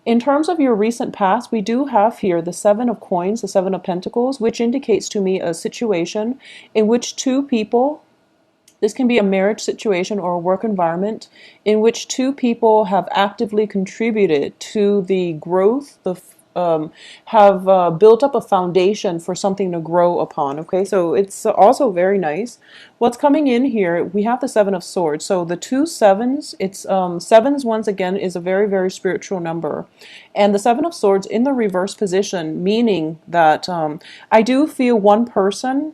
In terms of your recent past, we do have here the Seven of Coins, the Seven of Pentacles, which indicates to me a situation in which two people, this can be a marriage situation or a work environment, in which two people have actively contributed to the growth, have built up a foundation for something to grow upon. Okay, so it's also very nice. What's coming in here, we have the Seven of Swords. So the two sevens, it's sevens once again is a very, very spiritual number. And the Seven of Swords in the reverse position, meaning that I do feel one person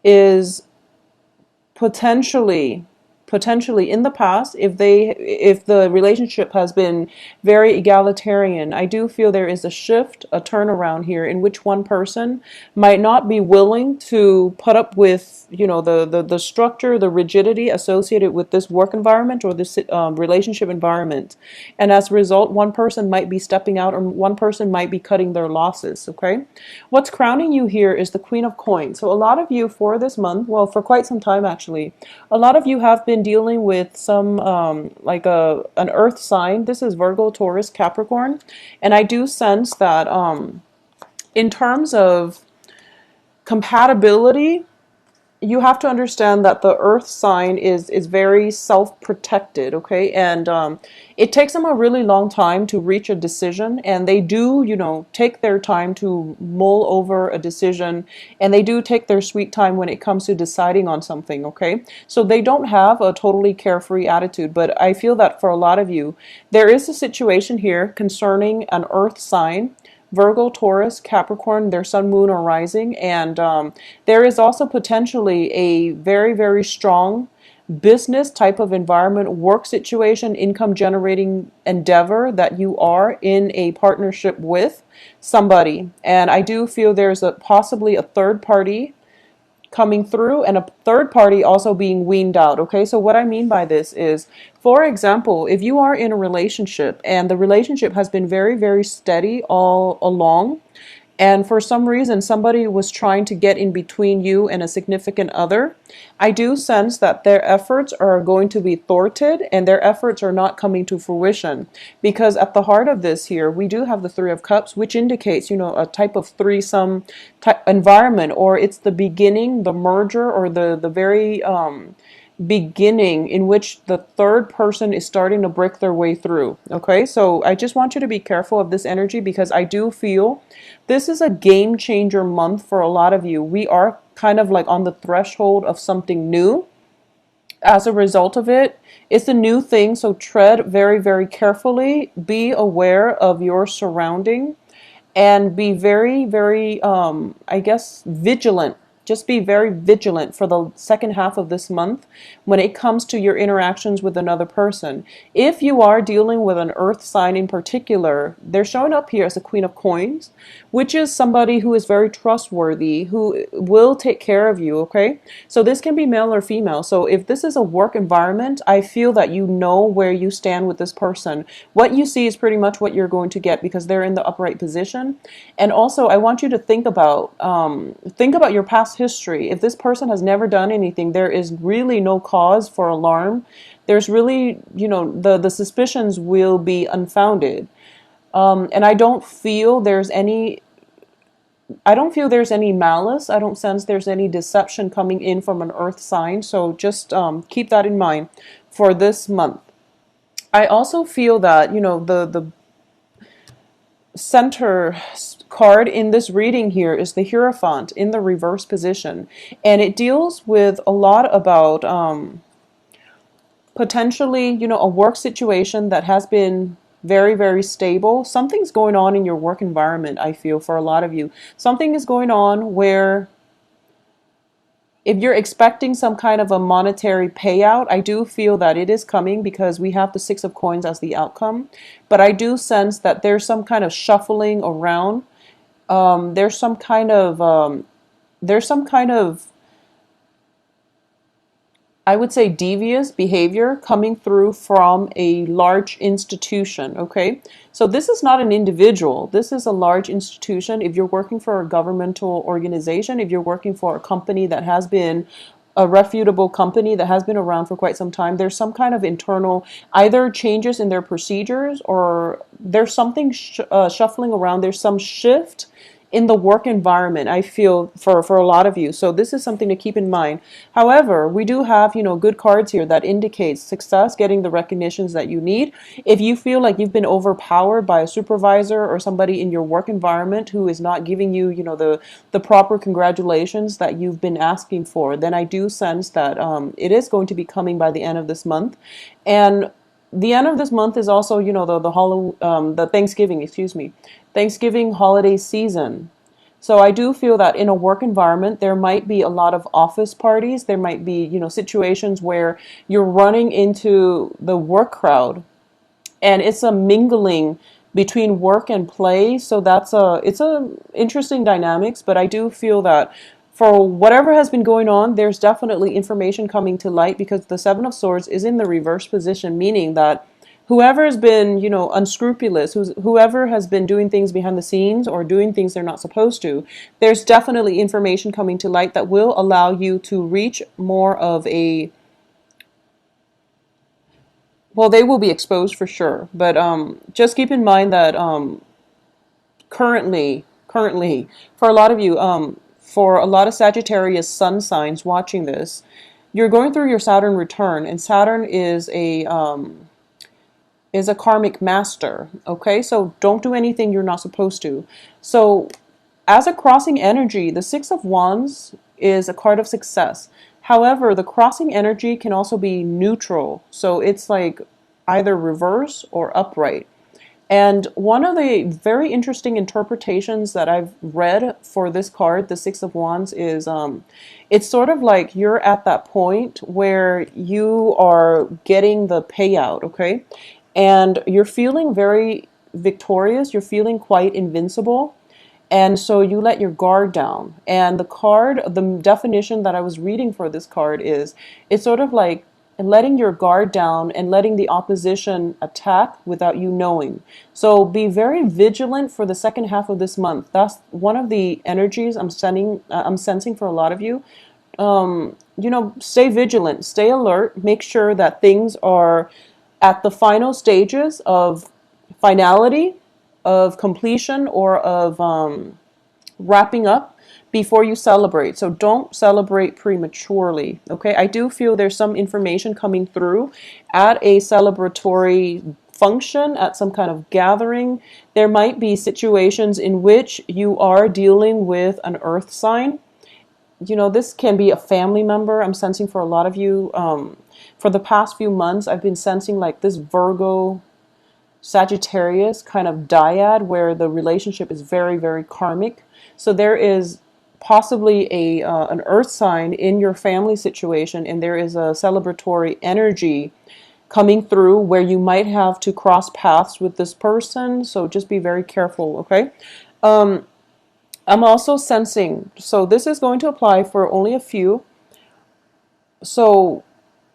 is potentially in the past, if the relationship has been very egalitarian, I do feel there is a shift, a turnaround here in which one person might not be willing to put up with, you know, the structure, the rigidity associated with this work environment or this relationship environment, and as a result one person might be stepping out or one person might be cutting their losses. Okay, what's crowning you here is the Queen of Coins. So a lot of you for this month, well, for quite some time actually, a lot of you have been dealing with some like an earth sign. This is Virgo, Taurus, Capricorn, and I do sense that in terms of compatibility, you have to understand that the earth sign is very self-protected. Okay, and it takes them a really long time to reach a decision, and they do, you know, take their time to mull over a decision, and they do take their sweet time when it comes to deciding on something. Okay, so they don't have a totally carefree attitude, but I feel that for a lot of you there is a situation here concerning an earth sign, Virgo, Taurus, Capricorn, their sun, moon, or rising. And there is also potentially a very, very strong business type of environment, work situation, income generating endeavor that you are in a partnership with somebody. And I do feel there's possibly a third party coming through and a third party also being weaned out. Okay, so what I mean by this is, for example, if you are in a relationship and the relationship has been very, very steady all along, and for some reason somebody was trying to get in between you and a significant other, I do sense that their efforts are going to be thwarted and their efforts are not coming to fruition, because at the heart of this here we do have the Three of Cups, which indicates, you know, a type of threesome type environment, or it's the beginning, the merger, or the very beginning in which the third person is starting to break their way through. Okay, so I just want you to be careful of this energy, because I do feel this is a game changer month for a lot of you. We are kind of like on the threshold of something new. As a result of it, it's a new thing, so tread very, very carefully. Be aware of your surrounding and be very, very, I guess, vigilant. Just be very vigilant for the second half of this month when it comes to your interactions with another person. If you are dealing with an earth sign in particular, they're showing up here as a Queen of Coins, which is somebody who is very trustworthy, who will take care of you. Okay, so this can be male or female. So if this is a work environment, I feel that you know where you stand with this person. What you see is pretty much what you're going to get, because they're in the upright position. And also I want you to think about your past history. If this person has never done anything, there is really no cause for alarm. There's really, you know, the suspicions will be unfounded. And I don't feel there's any malice. I don't sense there's any deception coming in from an earth sign. So just keep that in mind for this month. I also feel that, you know, the center card in this reading here is the Hierophant in the reverse position, and it deals with a lot about potentially, you know, a work situation that has been very, very stable. Something's going on in your work environment. I feel for a lot of you, something is going on where if you're expecting some kind of a monetary payout, I do feel that it is coming, because we have the Six of Coins as the outcome. But I do sense that there's some kind of shuffling around. There's some kind of I would say devious behavior coming through from a large institution. Okay, so this is not an individual, this is a large institution. If you're working for a governmental organization, if you're working for a company that has been a reputable company that has been around for quite some time, there's some kind of internal either changes in their procedures, or there's something shuffling around. There's some shift in the work environment, I feel, for a lot of you. So this is something to keep in mind. However, we do have, good cards here that indicates success, getting the recognitions that you need. If you feel like you've been overpowered by a supervisor or somebody in your work environment who is not giving you, the proper congratulations that you've been asking for, then I do sense that it is going to be coming by the end of this month. And the end of this month is also, the Thanksgiving, excuse me, Thanksgiving holiday season. So I do feel that in a work environment, there might be a lot of office parties. There might be, situations where you're running into the work crowd, and it's a mingling between work and play. So it's a interesting dynamics, but I do feel that for whatever has been going on, there's definitely information coming to light, because the Seven of Swords is in the reverse position, meaning that whoever has been, unscrupulous, whoever has been doing things behind the scenes or doing things they're not supposed to, there's definitely information coming to light that will allow you to reach more of a, well, they will be exposed for sure. But just keep in mind that currently, for a lot of you, for a lot of Sagittarius sun signs watching this, you're going through your Saturn return, and Saturn is a karmic master. Okay, so don't do anything you're not supposed to. So as a crossing energy, the Six of Wands is a card of success. However, the crossing energy can also be neutral. So it's like either reverse or upright. And one of the very interesting interpretations that I've read for this card, the Six of Wands, is it's sort of like you're at that point where you are getting the payout, okay? And you're feeling very victorious. You're feeling quite invincible. And so you let your guard down. And the definition that I was reading for this card is, it's sort of like letting your guard down and letting the opposition attack without you knowing. So be very vigilant for the second half of this month. That's one of the energies I'm sensing for a lot of you. Stay vigilant, stay alert, make sure that things are at the final stages of finality, of completion, or of wrapping up before you celebrate. So don't celebrate prematurely, okay? I do feel there's some information coming through at a celebratory function, at some kind of gathering. There might be situations in which you are dealing with an earth sign. This can be a family member. I'm sensing for a lot of you, for the past few months, I've been sensing like this Virgo Sagittarius kind of dyad where the relationship is very, very karmic. So there is possibly an earth sign in your family situation, and there is a celebratory energy coming through where you might have to cross paths with this person. So just be very careful, okay? I'm also sensing, so this is going to apply for only a few. So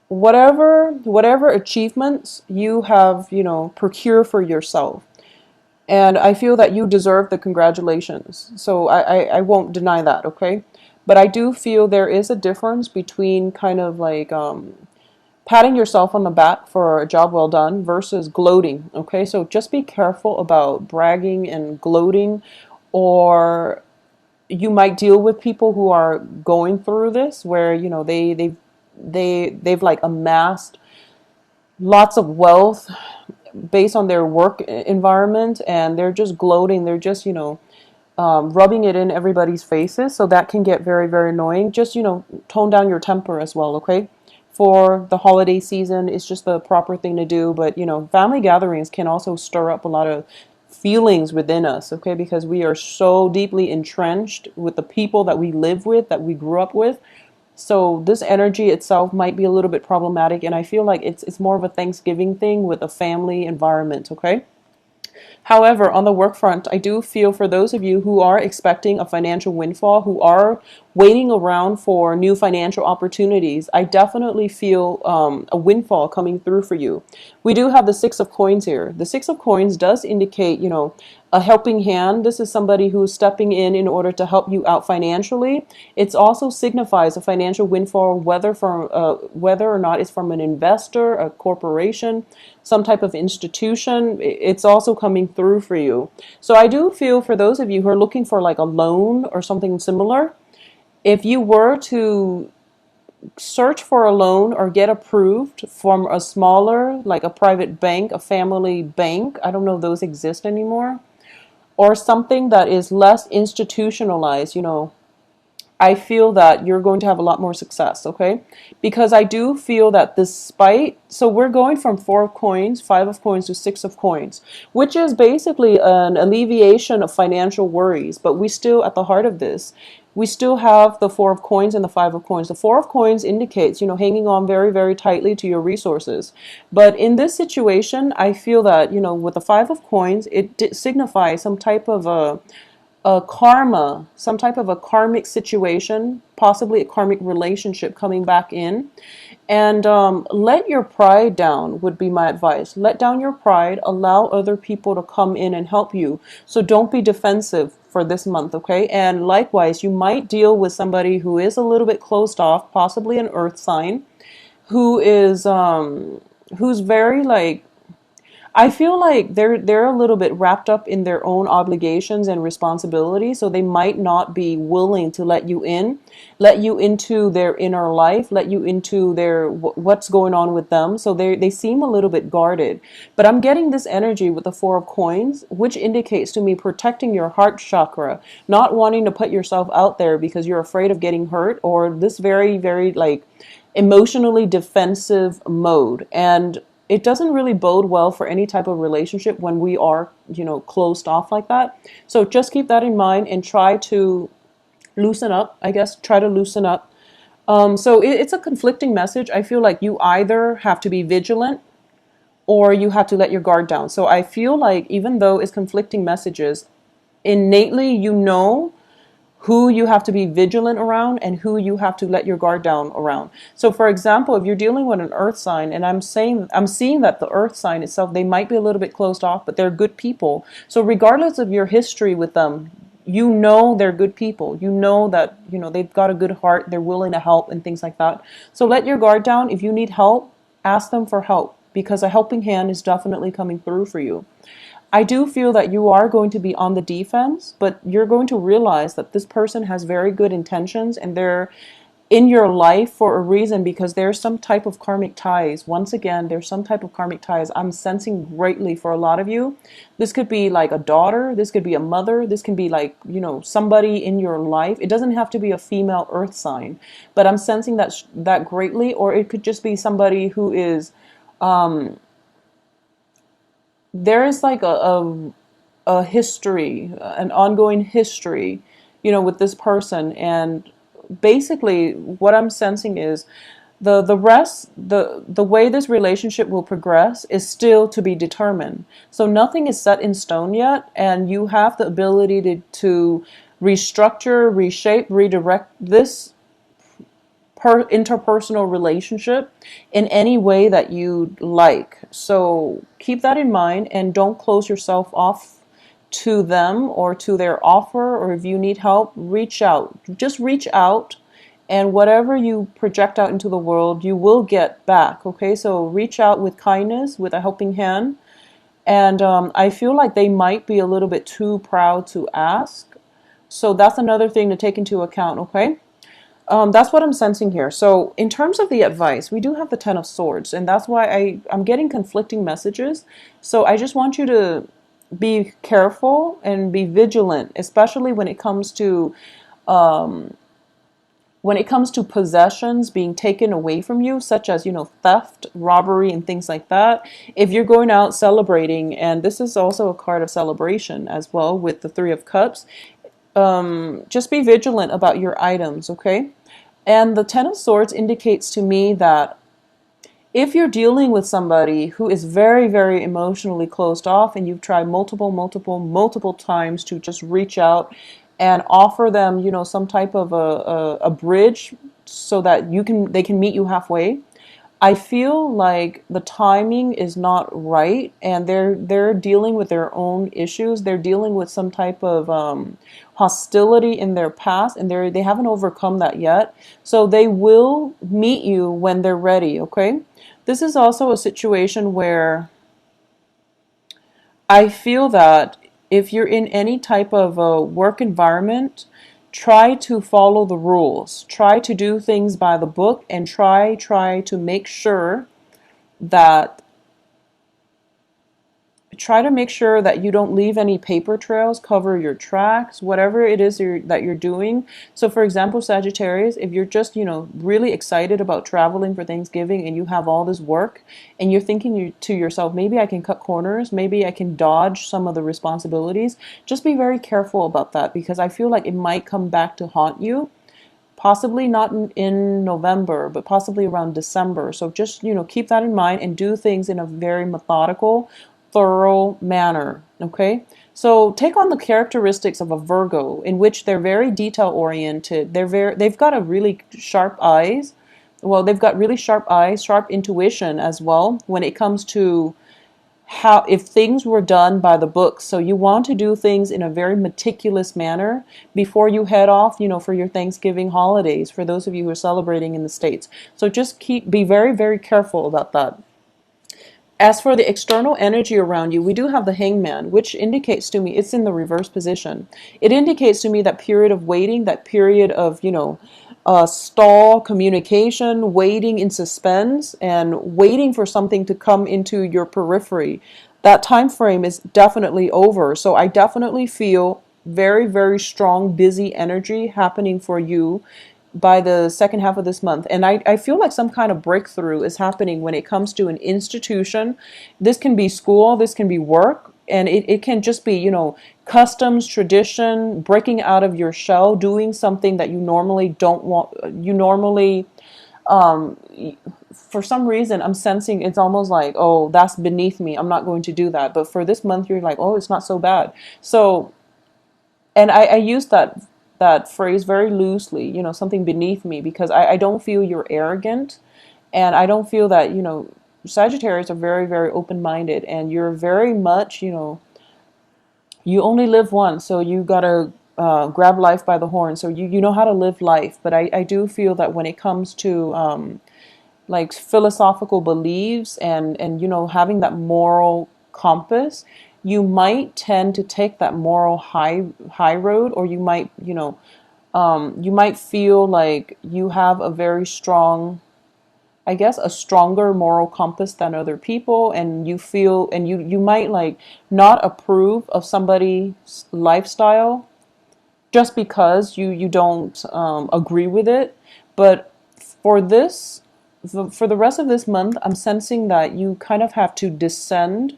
whatever achievements you have, procure for yourself. And I feel that you deserve the congratulations. So I won't deny that, okay? But I do feel there is a difference between kind of like patting yourself on the back for a job well done versus gloating, okay? So just be careful about bragging and gloating, or you might deal with people who are going through this where, they've like amassed lots of wealth based on their work environment, and they're just gloating. They're just, rubbing it in everybody's faces. So that can get very, very annoying. Just, tone down your temper as well, okay? For the holiday season, it's just the proper thing to do. But, family gatherings can also stir up a lot of feelings within us, okay? Because we are so deeply entrenched with the people that we live with, that we grew up with. So this energy itself might be a little bit problematic, and I feel like it's more of a Thanksgiving thing with a family environment, okay? However, on the work front, I do feel for those of you who are expecting a financial windfall, who are waiting around for new financial opportunities, I definitely feel a windfall coming through for you. We do have the Six of Coins here. The Six of Coins does indicate, a helping hand. This is somebody who's stepping in order to help you out financially. It also signifies a financial windfall, whether or not it's from an investor, a corporation, some type of institution. It's also coming through for you. So I do feel for those of you who are looking for like a loan or something similar, if you were to search for a loan or get approved from a smaller, like a private bank, a family bank, I don't know if those exist anymore, or something that is less institutionalized, I feel that you're going to have a lot more success, okay? Because I do feel that so we're going from 4 of coins, 5 of coins to 6 of coins, which is basically an alleviation of financial worries. But we still, at the heart of this, we still have the 4 of coins and the 5 of coins. The 4 of coins indicates, hanging on very, very tightly to your resources. But in this situation, I feel that, with the 5 of coins, it signifies some type of a karma, some type of a karmic situation, possibly a karmic relationship coming back in. And let your pride down would be my advice. Let down your pride, allow other people to come in and help you. So don't be defensive for this month, okay? And likewise, you might deal with somebody who is a little bit closed off, possibly an earth sign, who's very like, I feel like they're a little bit wrapped up in their own obligations and responsibilities, so they might not be willing to let you into their inner life, let you into what's going on with them. So they seem a little bit guarded. But I'm getting this energy with the 4 of coins, which indicates to me protecting your heart chakra, not wanting to put yourself out there because you're afraid of getting hurt, or this very, very like emotionally defensive mode. And it doesn't really bode well for any type of relationship when we are, closed off like that. So just keep that in mind and try to loosen up, I guess. Try to loosen up. So it's a conflicting message. I feel like you either have to be vigilant or you have to let your guard down. So I feel like even though it's conflicting messages, innately who you have to be vigilant around and who you have to let your guard down around. So for example, if you're dealing with an earth sign, and I'm seeing that the earth sign itself, they might be a little bit closed off, but they're good people. So regardless of your history with them, they're good people. That, they've got a good heart, they're willing to help and things like that. So let your guard down. If you need help, ask them for help, because a helping hand is definitely coming through for you. I do feel that you are going to be on the defense, but you're going to realize that this person has very good intentions and they're in your life for a reason, because there's some type of karmic ties. Once again, there's some type of karmic ties I'm sensing greatly for a lot of you. This could be like a daughter, this could be a mother, this can be like, somebody in your life. It doesn't have to be a female earth sign, but I'm sensing that greatly. Or it could just be somebody who is there is like a history, an ongoing history, with this person. And basically what I'm sensing is the way this relationship will progress is still to be determined. So nothing is set in stone yet, and you have the ability to restructure, reshape, redirect this interpersonal relationship in any way that you like. So keep that in mind and don't close yourself off to them or to their offer. Or if you need help, reach out. Just reach out, and whatever you project out into the world, you will get back. Okay, so reach out with kindness, with a helping hand. And I feel like they might be a little bit too proud to ask. So that's another thing to take into account, okay? That's what I'm sensing here. So in terms of the advice, we do have the 10 of Swords, and that's why I'm getting conflicting messages. So I just want you to be careful and be vigilant, especially when it comes to possessions being taken away from you, such as, theft, robbery, and things like that. If you're going out celebrating, and this is also a card of celebration as well with the 3 of Cups, just be vigilant about your items, okay? And the 10 of Swords indicates to me that if you're dealing with somebody who is very, very emotionally closed off, and you've tried multiple times to just reach out and offer them, some type of a bridge so that they can meet you halfway, I feel like the timing is not right, and they're dealing with their own issues. They're dealing with some type of hostility in their past, and they haven't overcome that yet. So they will meet you when they're ready. Okay, this is also a situation where I feel that if you're in any type of a work environment, try to follow the rules. Try to do things by the book, and try to make sure that you don't leave any paper trails, cover your tracks, whatever it is that you're doing. So for example, Sagittarius, if you're just, really excited about traveling for Thanksgiving and you have all this work and you're thinking to yourself, maybe I can cut corners, maybe I can dodge some of the responsibilities, just be very careful about that, because I feel like it might come back to haunt you. Possibly not in November, but possibly around December. So just, keep that in mind and do things in a very methodical, thorough manner. Okay? So take on the characteristics of a Virgo, in which they're very detail oriented. They've got a really sharp eyes. Well, they've got really sharp eyes, sharp intuition as well when it comes to how, if things were done by the book. So you want to do things in a very meticulous manner before you head off, for your Thanksgiving holidays, for those of you who are celebrating in the States. So just be very, very careful about that. As for the external energy around you, we do have the Hangman, which indicates to me, it's in the reverse position. It indicates to me that period of waiting, that period of, stall communication, waiting in suspense, and waiting for something to come into your periphery. That time frame is definitely over. So I definitely feel very, very strong, busy energy happening for you by the second half of this month. And I feel like some kind of breakthrough is happening when it comes to an institution. This can be school, this can be work, and it can just be, customs, tradition, breaking out of your shell, doing something that you normally don't want. You normally, for some reason, I'm sensing it's almost like, oh, that's beneath me, I'm not going to do that. But for this month, you're like, oh, it's not so bad. So, and I use that phrase very loosely, something beneath me, because I don't feel you're arrogant, and I don't feel that, Sagittarius are very, very open-minded, and you're very much, you only live once, so you gotta grab life by the horn. So you know how to live life. But I do feel that when it comes to like philosophical beliefs and having that moral compass, you might tend to take that moral high road, or you might you might feel like you have a very strong, I guess, a stronger moral compass than other people, and you feel, and you might like not approve of somebody's lifestyle just because you don't agree with it. But for this, for the rest of this month, I'm sensing that you kind of have to descend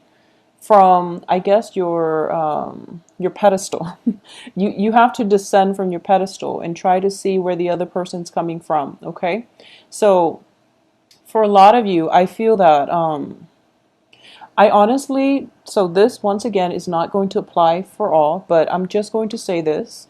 from, I guess, your pedestal. You have to descend from your pedestal and try to see where the other person's coming from. Okay, so for a lot of you, I feel that I honestly, so this once again is not going to apply for all, but I'm just going to say this.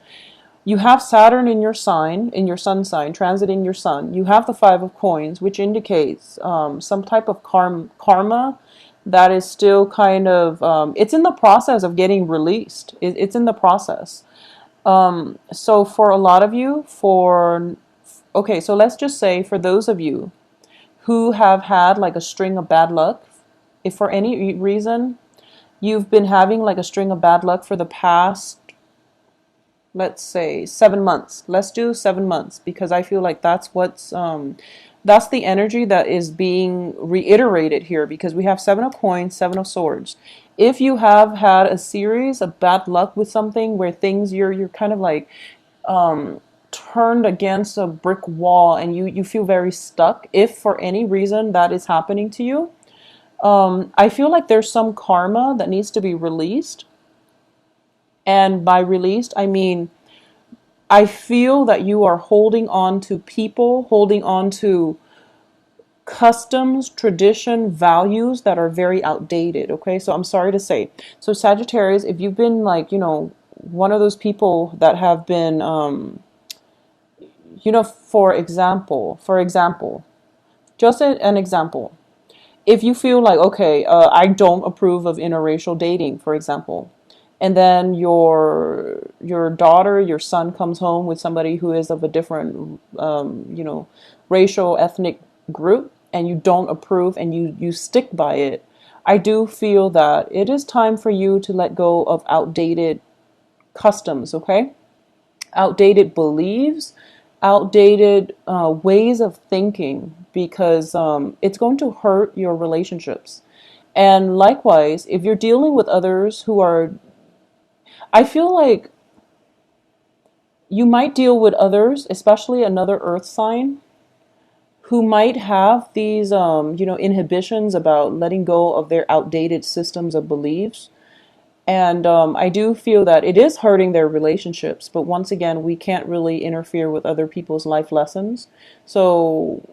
You have Saturn in your sign, in your sun sign, transiting your sun. You have the Five of Coins, which indicates some type of karma that is still kind of, it's in the process of getting released. It's in the process. So for a lot of you, okay, so let's just say for those of you who have had like a string of bad luck, if for any reason you've been having like a string of bad luck for the past, let's say 7 months. Let's do 7 months, because I feel like that's the energy that is being reiterated here, because we have Seven of Coins, Seven of Swords. If you have had a series of bad luck with something where things you're kind of like turned against a brick wall, and you feel very stuck, if for any reason that is happening to you, I feel like there's some karma that needs to be released. And by released, I mean, I feel that you are holding on to people, holding on to customs, tradition, values that are very outdated. Okay, so I'm sorry to say. So Sagittarius, if you've been like, one of those people that have been, for example, Just an example. If you feel like, okay, I don't approve of interracial dating, for example, and then your daughter, your son comes home with somebody who is of a different, racial, ethnic group, and you don't approve and you stick by it, I do feel that it is time for you to let go of outdated customs, okay? Outdated beliefs, outdated ways of thinking, because it's going to hurt your relationships. And likewise, if you're dealing with others who are, I feel like you might deal with others, especially another earth sign, who might have these, inhibitions about letting go of their outdated systems of beliefs. And I do feel that it is hurting their relationships. But once again, we can't really interfere with other people's life lessons. So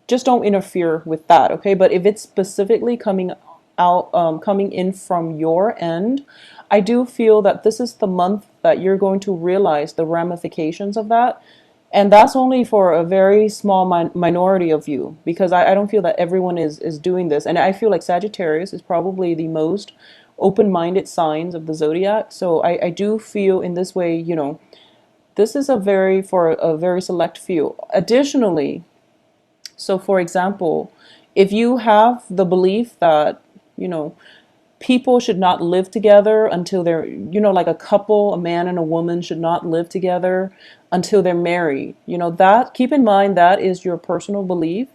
just don't interfere with that, okay? But if it's specifically coming in from your end, I do feel that this is the month that you're going to realize the ramifications of that. And that's only for a very small minority of you, because I don't feel that everyone is doing this. And I feel like Sagittarius is probably the most open-minded signs of the zodiac. So I do feel in this way, this is for a very select few. Additionally, so for example, if you have the belief that, people should not live together until they're, like a couple, a man and a woman should not live together until they're married. That, keep in mind, that is your personal belief,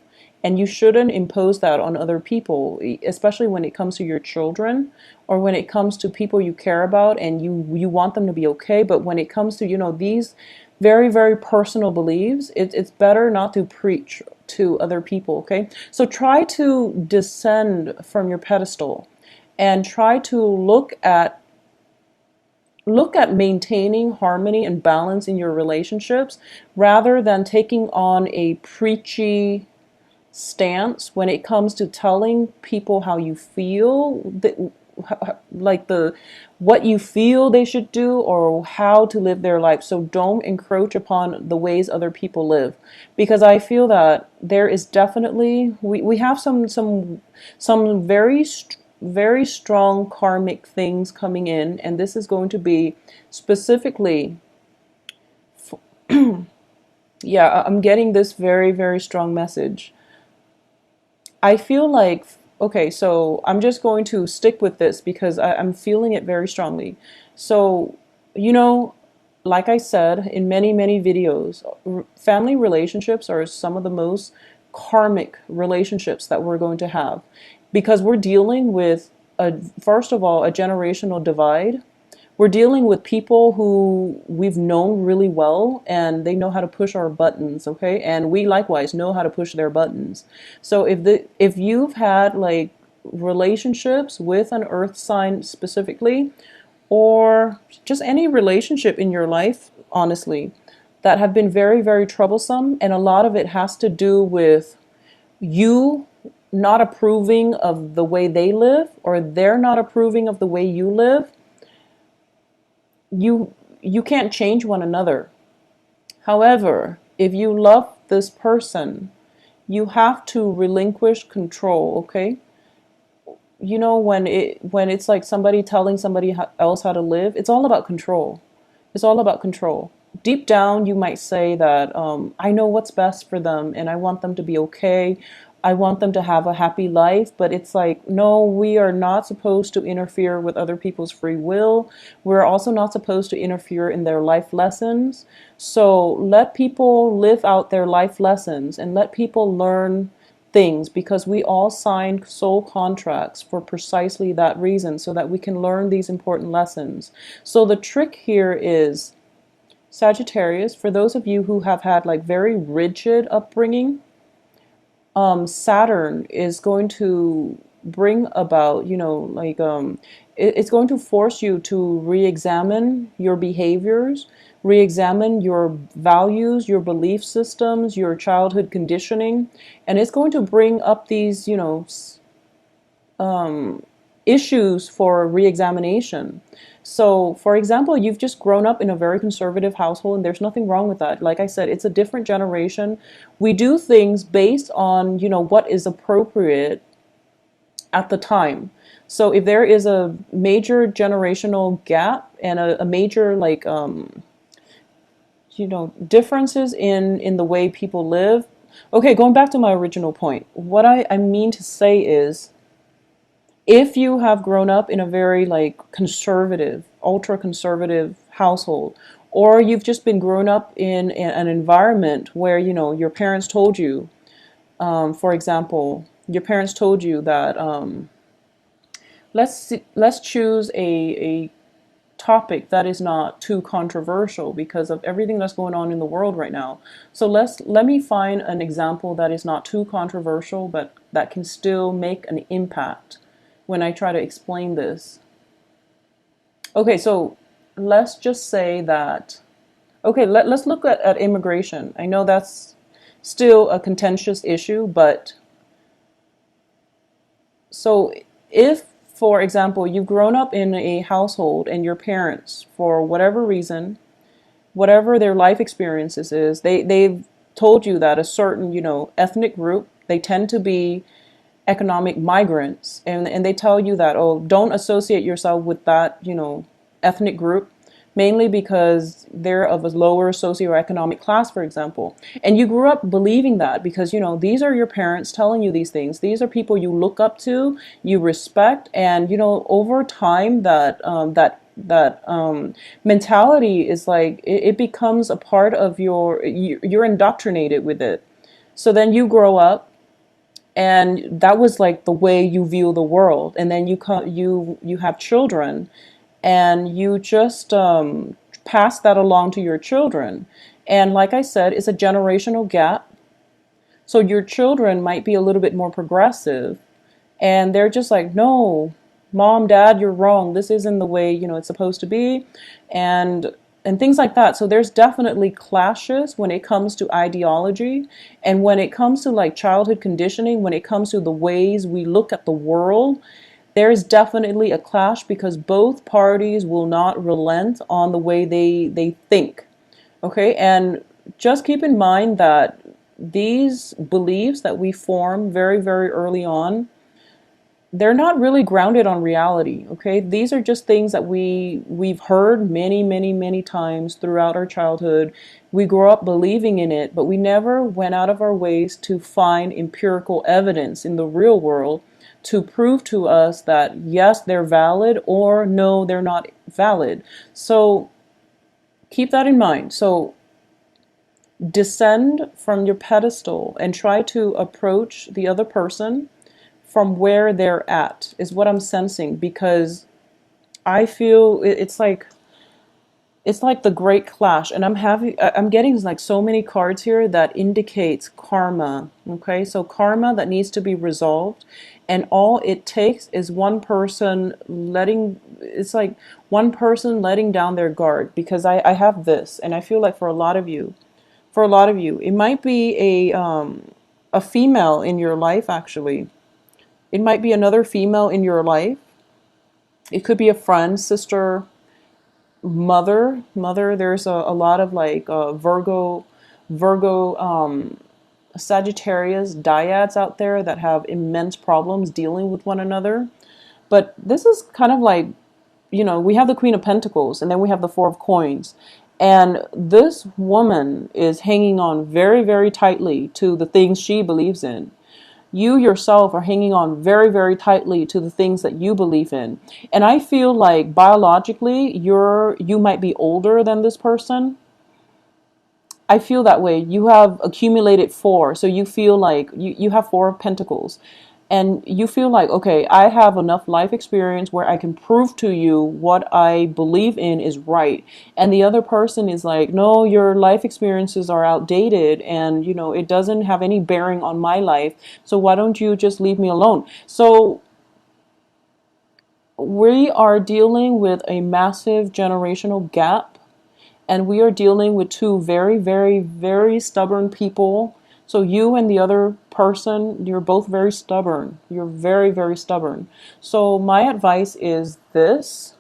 and you shouldn't impose that on other people, especially when it comes to your children or when it comes to people you care about and you want them to be okay. But when it comes to, these very, very personal beliefs, it's better not to preach to other people, okay? So try to descend from your pedestal and try to look at maintaining harmony and balance in your relationships, rather than taking on a preachy stance when it comes to telling people how you feel, what you feel they should do or how to live their life. So don't encroach upon the ways other people live, because I feel that there is definitely, we have some very very strong karmic things coming in, and this is going to be specifically, yeah, I'm getting this very, very strong message. I feel like, okay, so I'm just going to stick with this because I'm feeling it very strongly. So, like I said in many, many videos, family relationships are some of the most karmic relationships that we're going to have, because we're dealing with, first of all, a generational divide. We're dealing with people who we've known really well and they know how to push our buttons, okay? And we likewise know how to push their buttons. So if you've had like relationships with an earth sign specifically, or just any relationship in your life, honestly, that have been very, very troublesome, and a lot of it has to do with you not approving of the way they live, or they're not approving of the way you live, you can't change one another. However, if you love this person, you have to relinquish control, okay? When it's like somebody telling somebody else how to live, it's all about control. It's all about control. Deep down, you might say that I know what's best for them and I want them to be okay. I want them to have a happy life. But it's like, no, we are not supposed to interfere with other people's free will. We're also not supposed to interfere in their life lessons. So let people live out their life lessons and let people learn things, because we all signed soul contracts for precisely that reason, so that we can learn these important lessons. So the trick here is, Sagittarius, for those of you who have had like very rigid upbringing, Saturn is going to bring about, it's going to force you to re-examine your behaviors, re-examine your values, your belief systems, your childhood conditioning, and it's going to bring up these, issues for re-examination. So, for example, you've just grown up in a very conservative household, and there's nothing wrong with that. Like I said, it's a different generation. We do things based on, what is appropriate at the time. So if there is a major generational gap and a major like differences in the way people live. Okay, going back to my original point, what I mean to say is, if you have grown up in a very like conservative, ultra conservative household, or you've just been grown up in an environment where your parents told you, for example, your parents told you that let's choose a topic that is not too controversial because of everything that's going on in the world right now. So let me find an example that is not too controversial, but that can still make an impact when I try to explain this. Okay, so let's just say that, okay, let's look at immigration. I know that's still a contentious issue, but so if, for example, you've grown up in a household and your parents, for whatever reason, whatever their life experiences is, they've told you that a certain, ethnic group, they tend to be economic migrants, and they tell you that, oh, don't associate yourself with that, ethnic group, mainly because they're of a lower socioeconomic class, for example. And you grew up believing that because, these are your parents telling you these things. These are people you look up to, you respect, and, over time that mentality is like, it becomes a part of you're indoctrinated with it. So then you grow up, and that was like the way you view the world. And then you have children, and you just pass that along to your children. And like I said, it's a generational gap. So your children might be a little bit more progressive, and they're just like, no, mom, dad, you're wrong. This isn't the way, it's supposed to be. And things like that. So there's definitely clashes when it comes to ideology, and when it comes to like childhood conditioning, when it comes to the ways we look at the world. There is definitely a clash because both parties will not relent on the way they think. Okay, and just keep in mind that these beliefs that we form very, very early on, they're not really grounded on reality. Okay, these are just things that we've heard many, many, many times throughout our childhood. We grew up believing in it, but we never went out of our ways to find empirical evidence in the real world to prove to us that yes, they're valid, or no, they're not valid. So keep that in mind. So descend from your pedestal and try to approach the other person from where they're at, is what I'm sensing, because I feel it's like the great clash, and I'm getting like so many cards here that indicates karma. Okay, so karma that needs to be resolved, and all it takes is one person letting down their guard. Because I have this, and I feel like for a lot of you, it might be a female in your life. Actually, it might be another female in your life. It could be a friend, sister, mother. There's a lot of like Virgo Sagittarius dyads out there that have immense problems dealing with one another. But this is kind of like, we have the Queen of Pentacles, and then we have the Four of Coins, and this woman is hanging on very, very tightly to the things she believes in. You yourself are hanging on very, very tightly to the things that you believe in. And I feel like biologically, you might be older than this person. I feel that way. You have accumulated four. So you feel like you have Four of Pentacles. And you feel like, okay, I have enough life experience where I can prove to you what I believe in is right. And the other person is like, no, your life experiences are outdated, and, it doesn't have any bearing on my life. So why don't you just leave me alone? So we are dealing with a massive generational gap, and we are dealing with two very, very, very stubborn people So you and the other person, you're both very stubborn. You're very, very stubborn. So my advice is this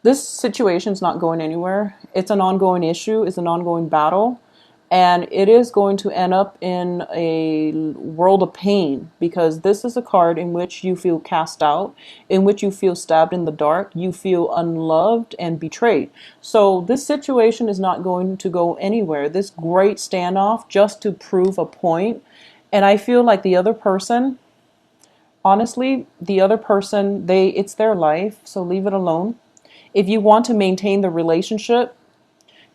situation is not going anywhere. It's an ongoing issue, it's an ongoing battle, and it is going to end up in a world of pain because this is a card in which you feel cast out, in which you feel stabbed in the dark, you feel unloved and betrayed. So this situation is not going to go anywhere. This great standoff just to prove a point. And I feel like the other person, honestly, the other person, it's their life, so leave it alone. If you want to maintain the relationship,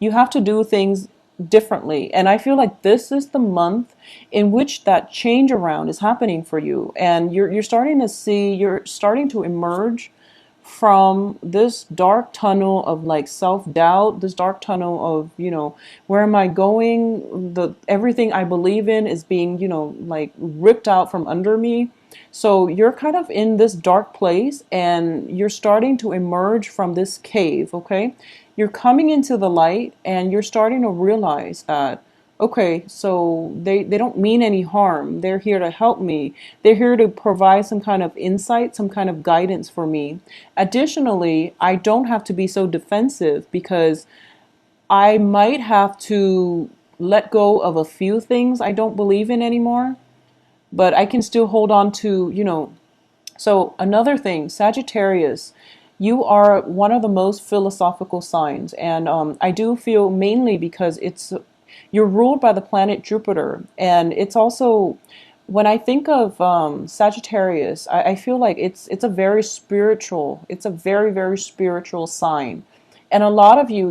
you have to do things differently. And I feel like this is the month in which that change around is happening for you. And you're starting to see, you're starting to emerge from this dark tunnel of like self-doubt, this dark tunnel of, where am I going? Everything I believe in is being, like ripped out from under me. So you're kind of in this dark place and you're starting to emerge from this cave, okay? You're coming into the light and you're starting to realize that, okay, so they don't mean any harm. They're here to help me. They're here to provide some kind of insight, some kind of guidance for me. Additionally, I don't have to be so defensive because I might have to let go of a few things I don't believe in anymore, but I can still hold on to, So another thing, Sagittarius, you are one of the most philosophical signs, and I do feel mainly because you're ruled by the planet Jupiter, and it's also when I think of Sagittarius, I feel like it's a very spiritual, it's a very very spiritual sign. And a lot of you,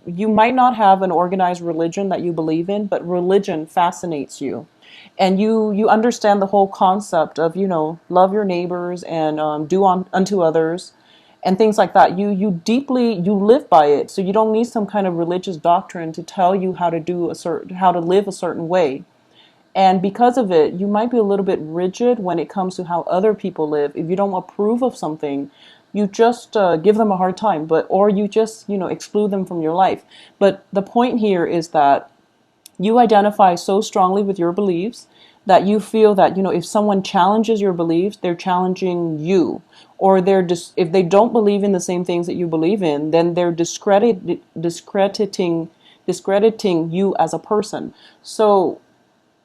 you might not have an organized religion that you believe in, but religion fascinates you. And you understand the whole concept of, love your neighbors and do unto others and things like that. You live by it. So you don't need some kind of religious doctrine to tell you how to live a certain way. And because of it, you might be a little bit rigid when it comes to how other people live. If you don't approve of something, you just give them a hard time, or you just, exclude them from your life. But the point here is that you identify so strongly with your beliefs that you feel that, if someone challenges your beliefs, they're challenging you. Or if they don't believe in the same things that you believe in, then they're discrediting you as a person. So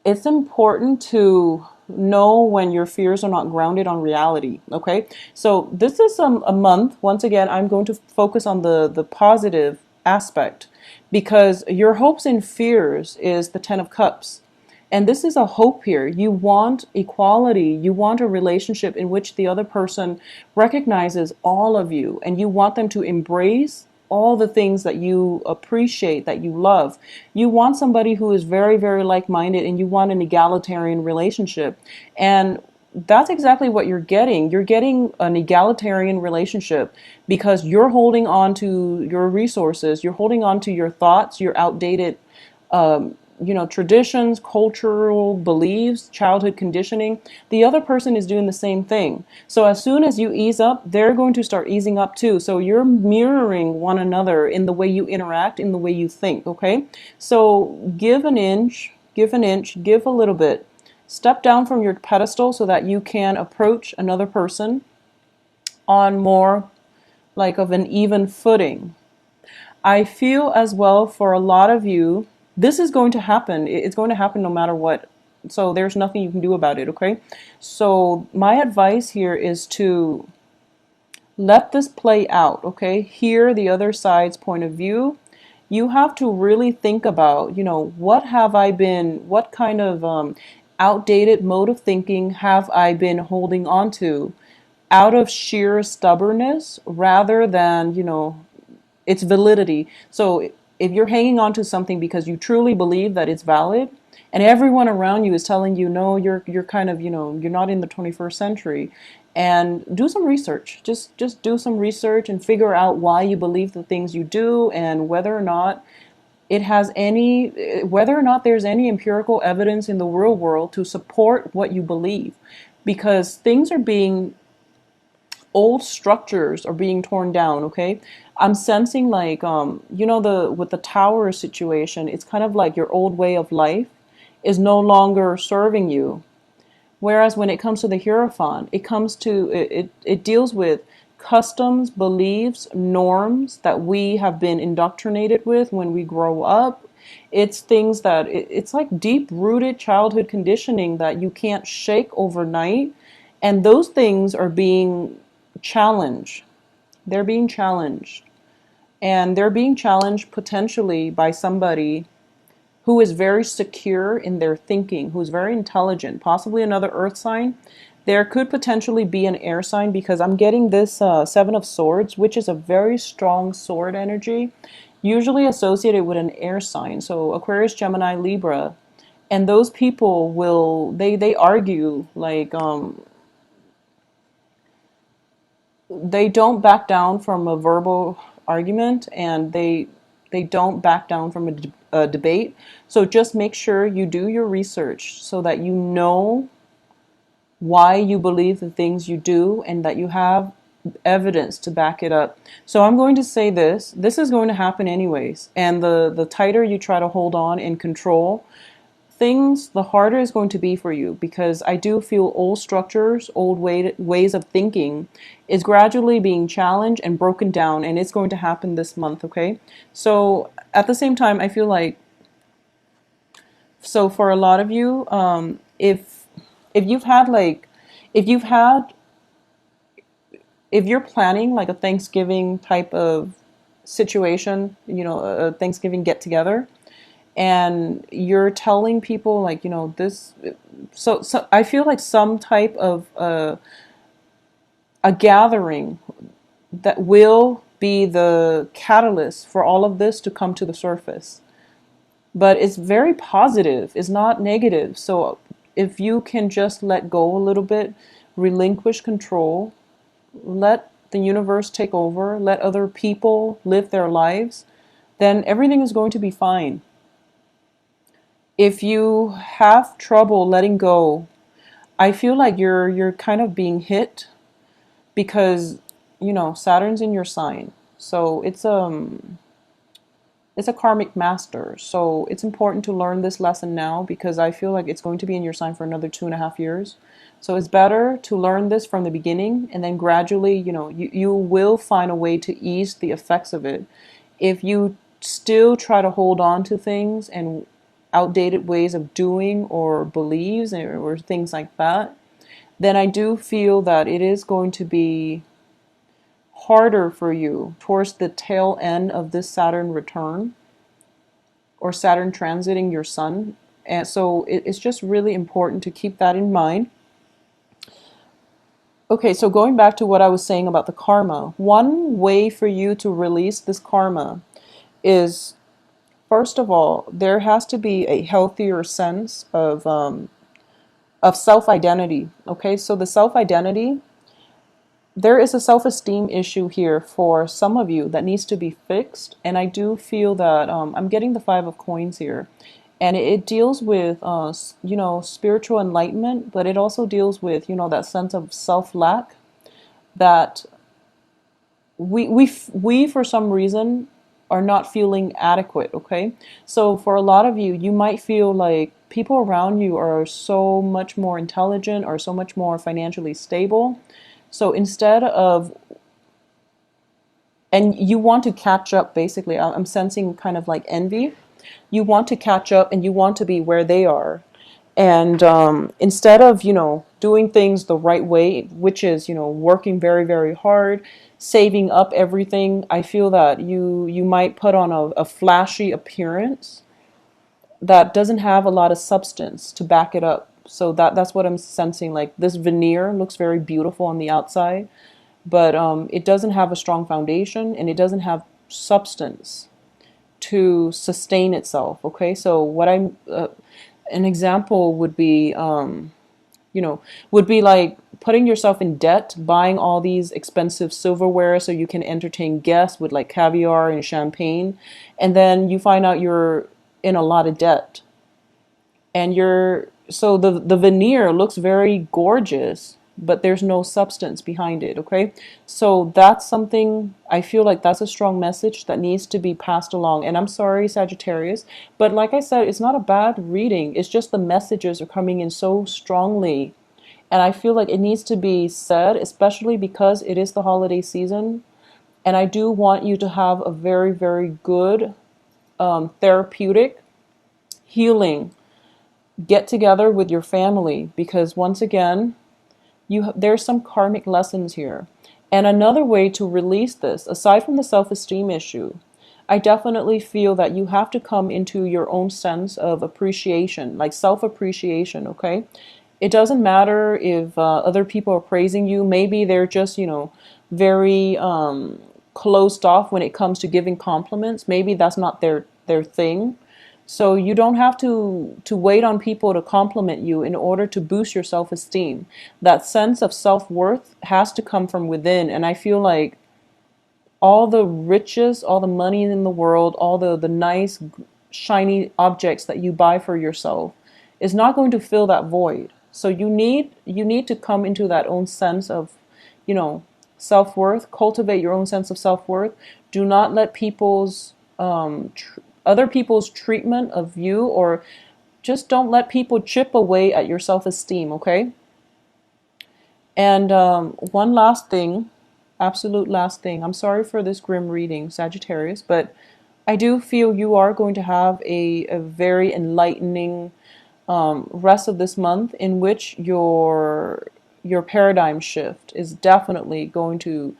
it's important to know when your fears are not grounded on reality. Okay, so this is a month. Once again, I'm going to focus on the positive aspect because your hopes and fears is the 10 of Cups. And this is a hope here. You want equality. You want a relationship in which the other person recognizes all of you and you want them to embrace all the things that you appreciate, that you love. You want somebody who is very, very like-minded and you want an egalitarian relationship. And that's exactly what you're getting. You're getting an egalitarian relationship because you're holding on to your resources. You're holding on to your thoughts, your outdated traditions, cultural beliefs, childhood conditioning. The other person is doing the same thing. So as soon as you ease up, they're going to start easing up too. So you're mirroring one another in the way you interact, in the way you think, okay? So give an inch, give a little bit. Step down from your pedestal so that you can approach another person on more like of an even footing. I feel as well for a lot of you, this is going to happen. It's going to happen no matter what. So there's nothing you can do about it, okay? So my advice here is to let this play out, okay? Hear the other side's point of view. You have to really think about, what kind of outdated mode of thinking have I been holding on to out of sheer stubbornness rather than, its validity. So if you're hanging on to something because you truly believe that it's valid and everyone around you is telling you, no, you're kind of, you're not in the 21st century, and do some research. Just do some research and figure out why you believe the things you do and whether or not there's any empirical evidence in the real world to support what you believe, because things are being old structures are being torn down, okay? I'm sensing like the with the tower situation, it's kind of like your old way of life is no longer serving you. Whereas when it comes to the Hierophant, it deals with customs, beliefs, norms that we have been indoctrinated with when we grow up. It's things that it's like deep rooted childhood conditioning that you can't shake overnight. And those things are being challenged. They're being challenged. And they're being challenged potentially by somebody who is very secure in their thinking, who's very intelligent, possibly another earth sign. There could potentially be an air sign because I'm getting this Seven of Swords, which is a very strong sword energy, usually associated with an air sign. So Aquarius, Gemini, Libra. And those people they argue like they don't back down from a verbal argument, and they don't back down from a debate. So just make sure you do your research so that you know why you believe the things you do and that you have evidence to back it up. So I'm going to say this is going to happen anyways, and the tighter you try to hold on and control things, the harder it's going to be for you, because I do feel old structures, ways of thinking is gradually being challenged and broken down, and it's going to happen this month, okay? So at the same time, I feel like, so for a lot of you, if you've had like, if you've had, if you're planning like a Thanksgiving type of situation, a Thanksgiving get together, and you're telling people like this, so I feel like some type of a gathering that will be the catalyst for all of this to come to the surface, but it's very positive, it's not negative. So if you can just let go a little bit, relinquish control, let the universe take over, let other people live their lives, then everything is going to be fine. If you have trouble letting go, I feel like you're kind of being hit because Saturn's in your sign. So it's a karmic master. So it's important to learn this lesson now, because I feel like it's going to be in your sign for another 2.5 years. So it's better to learn this from the beginning, and then gradually, you will find a way to ease the effects of it. If you still try to hold on to things and outdated ways of doing or beliefs or things like that, then I do feel that it is going to be harder for you towards the tail end of this Saturn return or Saturn transiting your sun. And so it's just really important to keep that in mind. Okay, so going back to what I was saying about the karma, one way for you to release this karma is, first of all, there has to be a healthier sense of self-identity. Okay, so the self-identity, there is a self-esteem issue here for some of you that needs to be fixed. And I do feel that I'm getting the Five of Coins here, and it deals with spiritual enlightenment, but it also deals with that sense of self-lack that we for some reason are not feeling adequate. Okay, so for a lot of you, you might feel like people around you are so much more intelligent or so much more financially stable. So instead of, and you want to catch up, basically, I'm sensing kind of like envy. You want to catch up and you want to be where they are. And instead of, doing things the right way, which is, working very, very hard, saving up everything, I feel that you might put on a flashy appearance that doesn't have a lot of substance to back it up. So that's what I'm sensing. Like, this veneer looks very beautiful on the outside, but it doesn't have a strong foundation and it doesn't have substance to sustain itself. Okay, so what I'm an example would be would be like putting yourself in debt, buying all these expensive silverware so you can entertain guests with like caviar and champagne, and then you find out you're in a lot of debt, and so the veneer looks very gorgeous, but there's no substance behind it, okay? So that's something, I feel like that's a strong message that needs to be passed along. And I'm sorry, Sagittarius, but like I said, it's not a bad reading. It's just the messages are coming in so strongly. And I feel like it needs to be said, especially because it is the holiday season. And I do want you to have a very, very good therapeutic healing get together with your family, because once again, there's some karmic lessons here. And another way to release this, aside from the self-esteem issue, I definitely feel that you have to come into your own sense of appreciation, like self-appreciation, okay? It doesn't matter if other people are praising you. Maybe they're just, very closed off when it comes to giving compliments. Maybe that's not their thing. So you don't have to wait on people to compliment you in order to boost your self-esteem. That sense of self-worth has to come from within. And I feel like all the riches, all the money in the world, all the nice, shiny objects that you buy for yourself is not going to fill that void. So you need to come into that own sense of, self-worth. Cultivate your own sense of self-worth. Do not let other people's treatment of you, or just don't let people chip away at your self-esteem, okay? And one last thing, absolute last thing. I'm sorry for this grim reading, Sagittarius, but I do feel you are going to have a very enlightening rest of this month, in which your paradigm shift is definitely going to,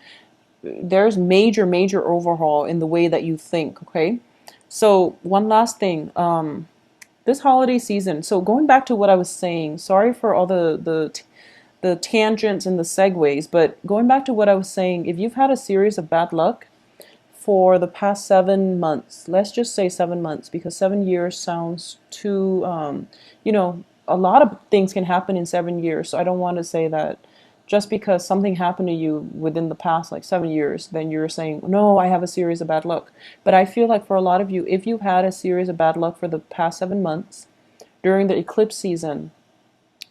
there's major overhaul in the way that you think, okay? So one last thing, this holiday season, so going back to what I was saying, sorry for all the tangents and the segues, but going back to what I was saying, if you've had a series of bad luck for the past 7 months, let's just say 7 months, because 7 years sounds too, a lot of things can happen in 7 years. So I don't want to say that just because something happened to you within the past like 7 years, then you're saying, no, I have a series of bad luck. But I feel like for a lot of you, if you've had a series of bad luck for the past 7 months during the eclipse season,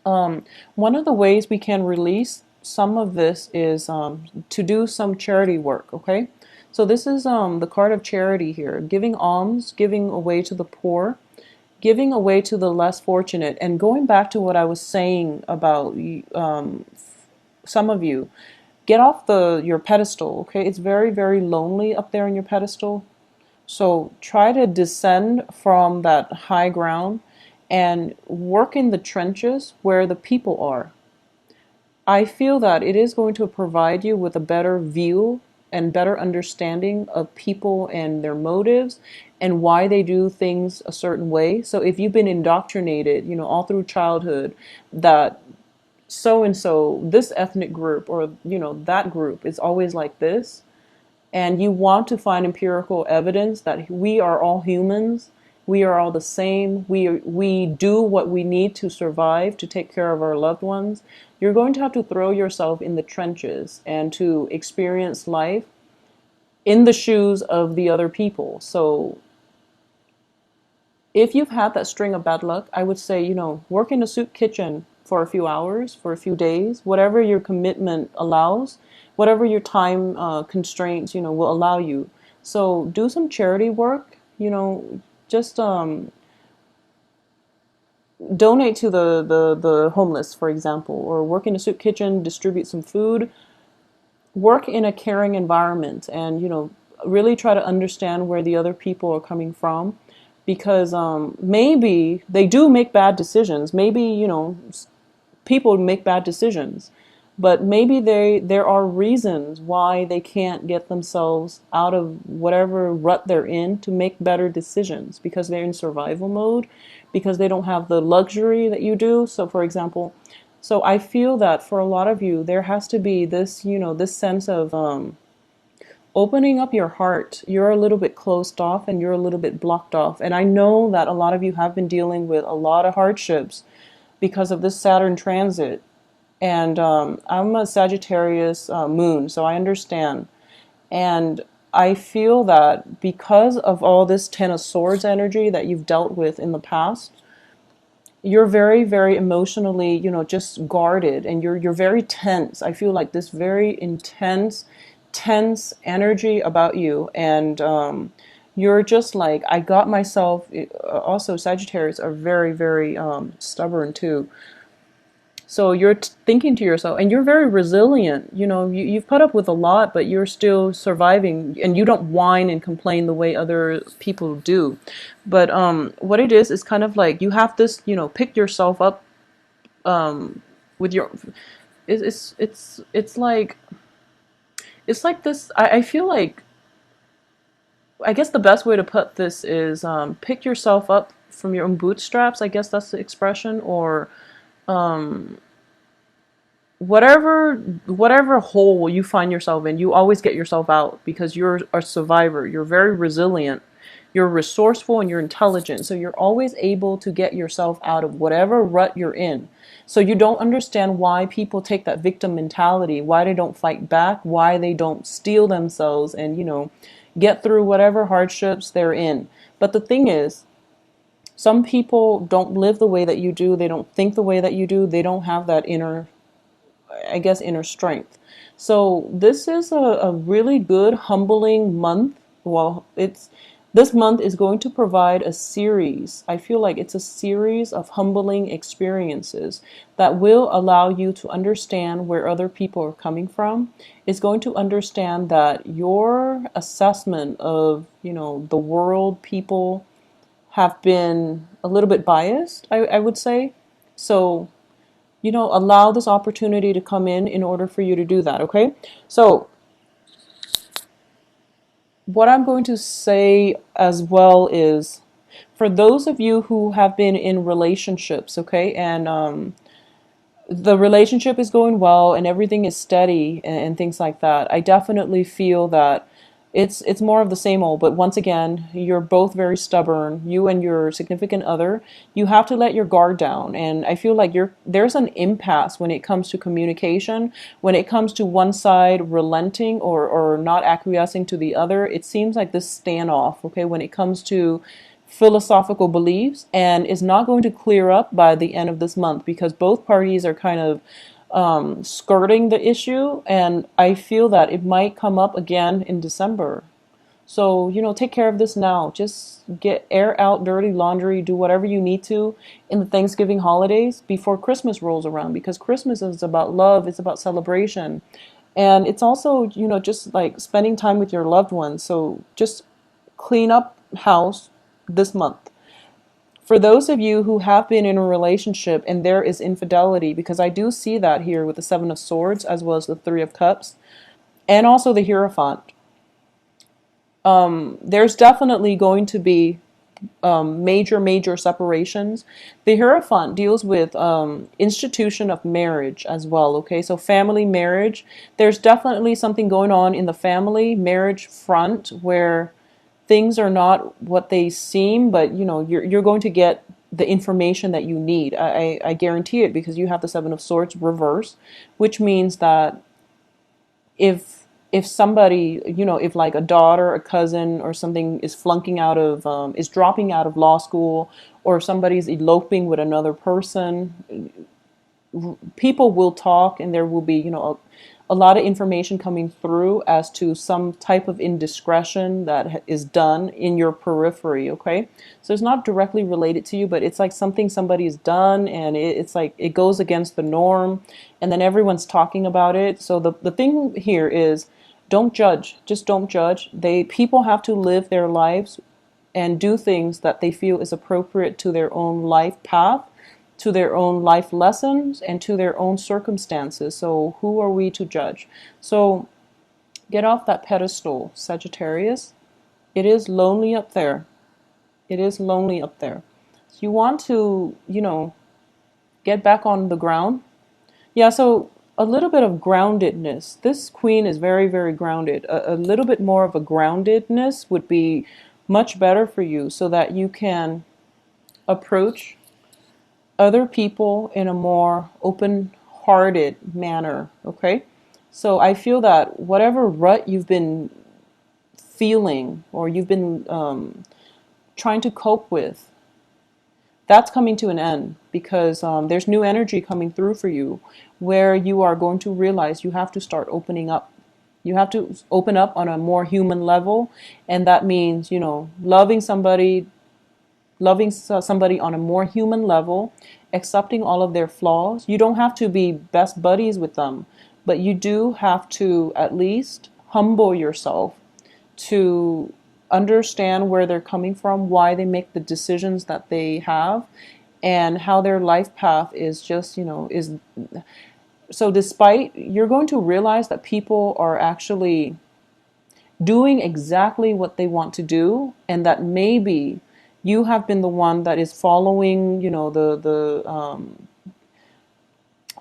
one of the ways we can release some of this is to do some charity work, okay? So this is the card of charity here, giving alms, giving away to the poor, giving away to the less fortunate. And going back to what I was saying about some of you, get off your pedestal, okay? It's very lonely up there on your pedestal. So try to descend from that high ground and work in the trenches where the people are. I feel that it is going to provide you with a better view and better understanding of people and their motives and why they do things a certain way. So if you've been indoctrinated, all through childhood, that so and so, this ethnic group, or that group is always like this, and you want to find empirical evidence that we are all humans, we are all the same, we do what we need to survive, to take care of our loved ones, you're going to have to throw yourself in the trenches and to experience life in the shoes of the other people. So if you've had that string of bad luck, I would say, work in a soup kitchen for a few hours, for a few days, whatever your commitment allows, whatever your time constraints, will allow you. So do some charity work, just donate to the homeless, for example, or work in a soup kitchen, distribute some food, work in a caring environment, and, really try to understand where the other people are coming from, because maybe they do make bad decisions. Maybe, people make bad decisions, but maybe there are reasons why they can't get themselves out of whatever rut they're in to make better decisions, because they're in survival mode, because they don't have the luxury that you do. So for example, so I feel that for a lot of you, there has to be this, this sense of opening up your heart. You're a little bit closed off and you're a little bit blocked off. And I know that a lot of you have been dealing with a lot of hardships because of this Saturn transit. And I'm a Sagittarius moon, so I understand. And I feel that because of all this Ten of Swords energy that you've dealt with in the past, you're very, very emotionally, just guarded, and you're very tense. I feel like this very intense, tense energy about you, and you're just like, I got myself. Also, Sagittarius are very, very stubborn too. So you're thinking to yourself, and you're very resilient. You've put up with a lot, but you're still surviving, and you don't whine and complain the way other people do. But what it is kind of like you have this, pick yourself up with your. It's like this. I feel like, I guess the best way to put this is pick yourself up from your own bootstraps. I guess that's the expression, or whatever hole you find yourself in, you always get yourself out because you're a survivor. You're very resilient. You're resourceful and you're intelligent. So you're always able to get yourself out of whatever rut you're in. So you don't understand why people take that victim mentality, why they don't fight back, why they don't steel themselves and, get through whatever hardships they're in. But the thing is, some people don't live the way that you do. They don't think the way that you do. They don't have that inner strength. So this is a really good, humbling month. Well, this month is going to provide a series. I feel like it's a series of humbling experiences that will allow you to understand where other people are coming from. It's going to understand that your assessment of, the world, people have been a little bit biased, I would say. So allow this opportunity to come in order for you to do that, okay? So what I'm going to say as well is, for those of you who have been in relationships, okay, and the relationship is going well and everything is steady and things like that, I definitely feel that it's more of the same old. But once again, you're both very stubborn, you and your significant other. You have to let your guard down, and I feel like there's an impasse when it comes to communication, when it comes to one side relenting or not acquiescing to the other. It seems like this standoff, okay, when it comes to philosophical beliefs, and is not going to clear up by the end of this month because both parties are kind of skirting the issue, and I feel that it might come up again in December. So, take care of this now. Just air out dirty laundry, do whatever you need to in the Thanksgiving holidays before Christmas rolls around, because Christmas is about love, it's about celebration. And it's also, just like spending time with your loved ones. So just clean up house this month. For those of you who have been in a relationship and there is infidelity, because I do see that here with the Seven of Swords as well as the Three of Cups and also the Hierophant, there's definitely going to be major separations. The Hierophant deals with institution of marriage as well, okay? So family marriage, there's definitely something going on in the family marriage front where things are not what they seem, but you're going to get the information that you need. I guarantee it, because you have the Seven of Swords reverse, which means that if somebody, if like a daughter, a cousin, or something is is dropping out of law school, or somebody's eloping with another person, people will talk, and there will be, a lot of information coming through as to some type of indiscretion that is done in your periphery, okay? So it's not directly related to you, but it's like something somebody's done, and it's like it goes against the norm, and then everyone's talking about it. So the thing here is, don't judge. Just don't judge. People have to live their lives and do things that they feel is appropriate to their own life path, to their own life lessons, and to their own circumstances. So who are we to judge? So get off that pedestal, Sagittarius. It is lonely up there. It is lonely up there. So you want to, get back on the ground. Yeah, so a little bit of groundedness. This queen is very, very grounded. A little bit more of a groundedness would be much better for you, so that you can approach other people in a more open-hearted manner, okay? So I feel that whatever rut you've been feeling, or you've been trying to cope with, that's coming to an end because there's new energy coming through for you where you are going to realize you have to start opening up. You have to open up on a more human level, and that means, loving somebody on a more human level, accepting all of their flaws. You don't have to be best buddies with them, but you do have to at least humble yourself to understand where they're coming from, why they make the decisions that they have, and how their life path is just, is so despite you're going to realize that people are actually doing exactly what they want to do, and that maybe you have been the one that is following,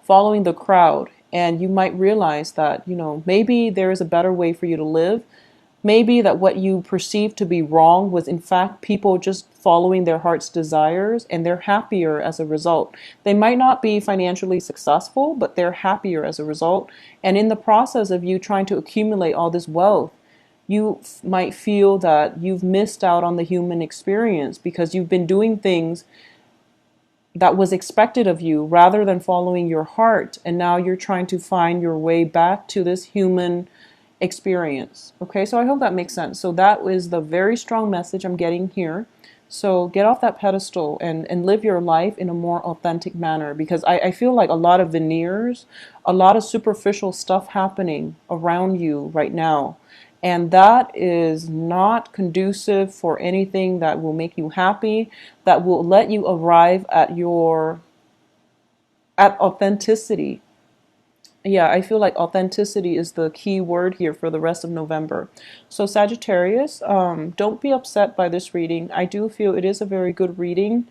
following the crowd, and you might realize that, maybe there is a better way for you to live. Maybe that what you perceive to be wrong was in fact people just following their heart's desires, and they're happier as a result. They might not be financially successful, but they're happier as a result. And in the process of you trying to accumulate all this wealth, you might feel that you've missed out on the human experience because you've been doing things that was expected of you rather than following your heart. And now you're trying to find your way back to this human experience. Okay, so I hope that makes sense. So that is the very strong message I'm getting here. So get off that pedestal and live your life in a more authentic manner, because I feel like a lot of veneers, a lot of superficial stuff happening around you right now. And that is not conducive for anything that will make you happy, that will let you arrive at at authenticity. Yeah, I feel like authenticity is the key word here for the rest of November. So Sagittarius, don't be upset by this reading. I do feel it is a very good reading.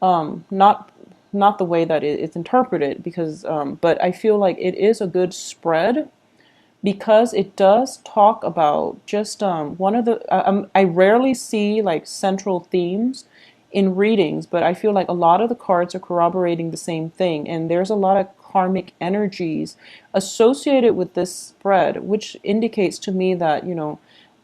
Not the way that it's interpreted, because but I feel like it is a good spread because it does talk about just one of the I rarely see like central themes in readings, but I feel like a lot of the cards are corroborating the same thing, and there's a lot of karmic energies associated with this spread, which indicates to me that,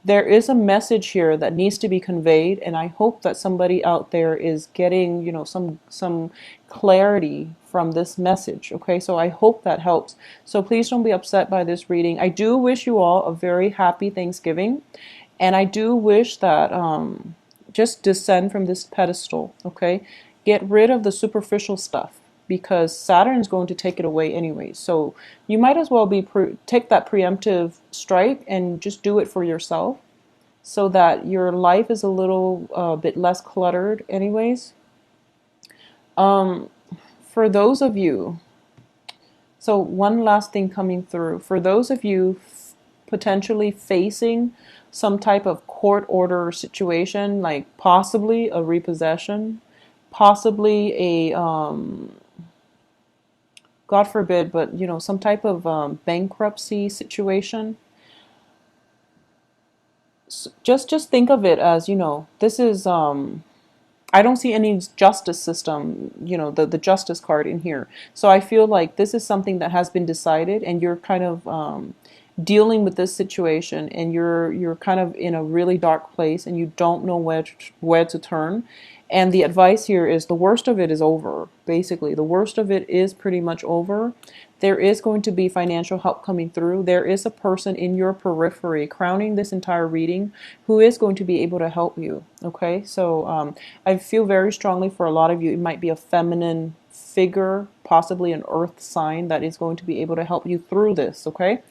there is a message here that needs to be conveyed, and I hope that somebody out there is getting, some clarity from this message. Okay, so I hope that helps. So please don't be upset by this reading. I do wish you all a very happy Thanksgiving, and I do wish that just descend from this pedestal. Okay, get rid of the superficial stuff, because Saturn is going to take it away anyway. So you might as well take that preemptive strike and just do it for yourself, so that your life is a little bit less cluttered anyways. For those of you, so one last thing coming through, for those of you potentially facing some type of court order situation, like possibly a repossession, possibly a God forbid, but some type of bankruptcy situation. So just think of it as, this is I don't see any justice system, the justice card in here. So I feel like this is something that has been decided, and you're kind of dealing with this situation, and you're kind of in a really dark place, and you don't know where to turn. And the advice here is the worst of it is over. Basically, the worst of it is pretty much over. There is going to be financial help coming through. There is a person in your periphery crowning this entire reading who is going to be able to help you. Okay, so I feel very strongly for a lot of you, it might be a feminine figure, possibly an earth sign, that is going to be able to help you through this. Okay.